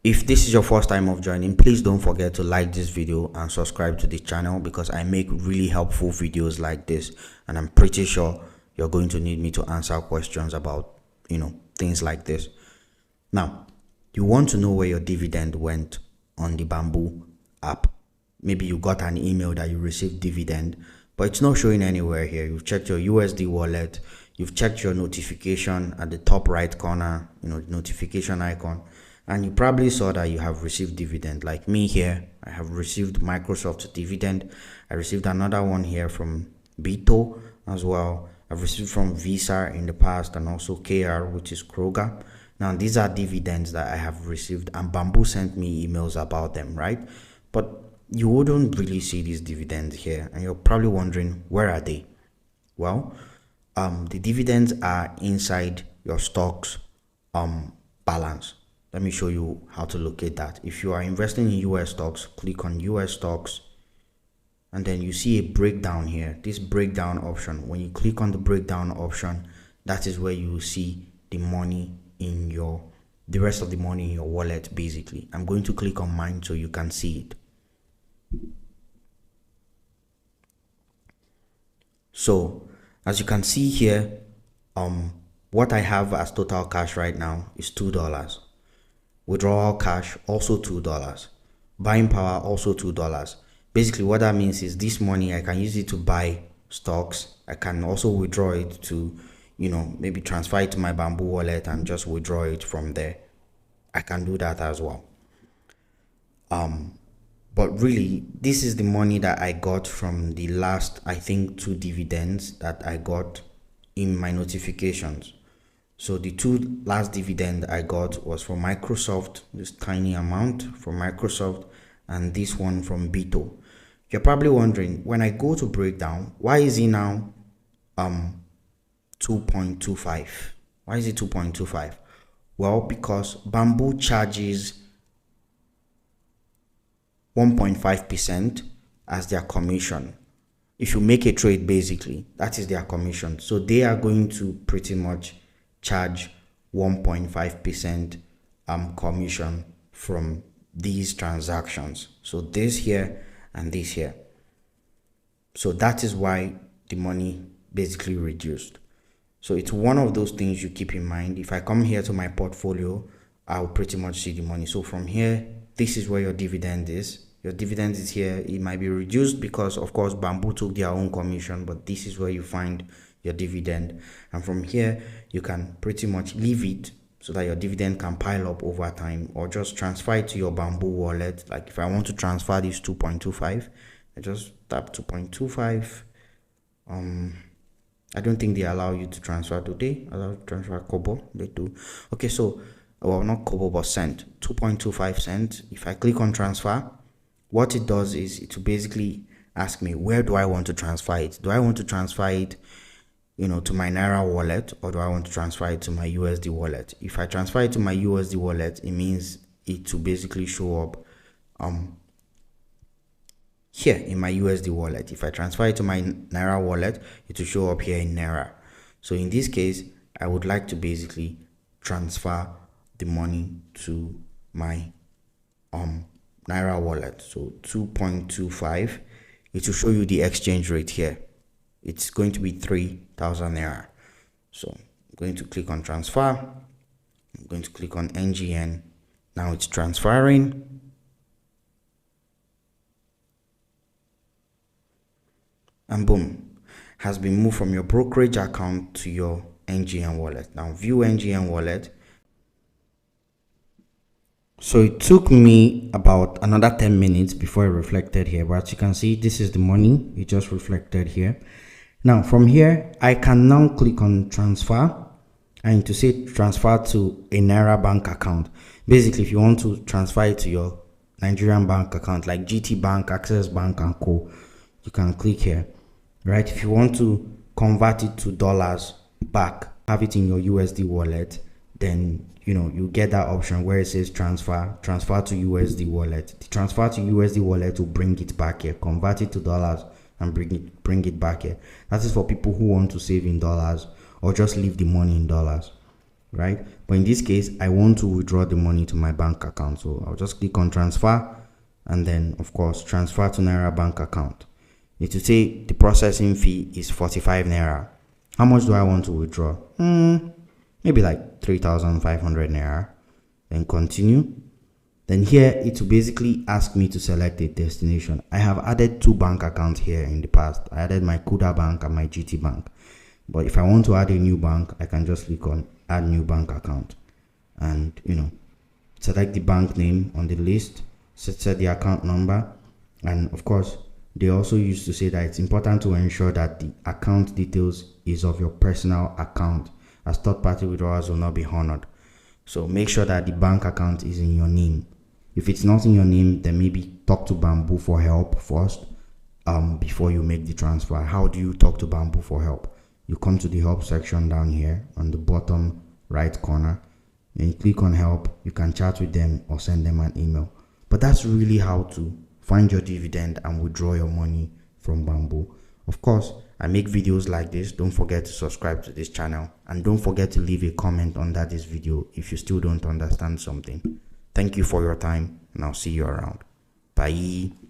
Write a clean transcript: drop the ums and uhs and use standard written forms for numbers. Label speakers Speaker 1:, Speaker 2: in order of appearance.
Speaker 1: If this is your first time of joining, please don't forget to like this video and subscribe to the channel, because I make really helpful videos like this, and I'm pretty sure you're going to need me to answer questions about things like this. Now, you want to know where your dividend went on the Bamboo app. Maybe you got an email that you received dividend, but it's not showing anywhere here. You've checked your USD wallet, you've checked your notification at the top right corner, notification icon, and you probably saw that you have received dividend. Like me here, I have received Microsoft dividend. I received another one here from Bito as well. I've received from Visa in the past, and also KR, which is Kroger. Now, these are dividends that I have received, and Bamboo sent me emails about them, right? But you wouldn't really see these dividends here, and you're probably wondering, where are they? Well, the dividends are inside your stocks balance. Let me show you how to locate that. If you are investing in US stocks, click on US stocks, and then you see a breakdown here. This breakdown option, when you click on the breakdown option, that is where you will see the money in the rest of the money in your wallet. Basically, I'm going to click on mine so you can see it. So as you can see here, what I have as total cash right now is $2. Withdrawal cash also $2. Buying power also $2. Basically, what that means is this money I can use it to buy stocks. I can also withdraw it to maybe transfer it to my Bamboo wallet and just withdraw it from there. I can do that as well. But really, this is the money that I got from the last, I think, 2 dividends that I got in my notifications. So the 2 last dividend I got was from Microsoft, this tiny amount from Microsoft, and this one from Bito. You're probably wondering, when I go to breakdown, why is it now 2.25? Why is it 2.25? Well, because Bamboo charges 1.5% as their commission. If you make a trade, basically, that is their commission. So they are going to pretty much charge 1.5% commission from these transactions. So this here and this here. So that is why the money basically reduced. So it's one of those things you keep in mind. If I come here to my portfolio, I'll pretty much see the money. So from here, this is where your dividend is. Your dividend is here. It might be reduced because, of course, Bamboo took their own commission, but this is where you find your dividend. And from here, you can pretty much leave it so that your dividend can pile up over time, or just transfer it to your Bamboo wallet. Like if I want to transfer this 2.25, I just tap 2.25. I don't think they allow you to transfer. Do they allow you to transfer Kobo? They do. Okay, so, well, not Kobo, but cent. 2.25 cents. If I click on transfer, what it does is it will basically ask me, where do I want to transfer it? Do I want to transfer it, to my Naira wallet, or do I want to transfer it to my USD wallet? If I transfer it to my USD wallet, it means it will basically show up here in my USD wallet. If I transfer it to my Naira wallet, it will show up here in Naira. So in this case, I would like to basically transfer the money to my Naira wallet. So 2.25, it will show you the exchange rate here. It's going to be 3,000 Naira. So I'm going to click on transfer. I'm going to click on NGN. Now it's transferring. And boom, has been moved from your brokerage account to your NGN wallet. Now view NGN wallet. So it took me about another 10 minutes before it reflected here, but as you can see, this is the money. It just reflected here. Now from here, I can now click on transfer, and to say transfer to a Naira bank account. Basically, if you want to transfer it to your Nigerian bank account like GT Bank, Access Bank and Co, you can click here, right? If you want to convert it to dollars back, have it in your USD wallet, then you get that option where it says transfer to USD wallet. The transfer to USD wallet will bring it back here, convert it to dollars and bring it back here. That is for people who want to save in dollars or just leave the money in dollars. right? But in this case, I want to withdraw the money to my bank account, so I'll just click on transfer, and then of course transfer to Naira bank account. It will say the processing fee is 45 Naira. How much do I want to withdraw? Maybe like 3,500 Naira. Then continue. Then here it will basically ask me to select a destination. I have added 2 bank accounts here in the past. I added my Kuda bank and my GT bank. But if I want to add a new bank, I can just click on add new bank account, and select the bank name on the list, set the account number, and of course they also used to say that it's important to ensure that the account details is of your personal account, as third-party withdrawals will not be honored. So make sure that the bank account is in your name. If it's not in your name, then maybe talk to Bamboo for help first before you make the transfer. How do you talk to Bamboo for help? You come to the help section down here on the bottom right corner, and you click on help. You can chat with them or send them an email. But that's really how to find your dividend and withdraw your money from Bamboo. Of course, I make videos like this. Don't forget to subscribe to this channel, and don't forget to leave a comment under this video if you still don't understand something. Thank you for your time, and I'll see you around. Bye.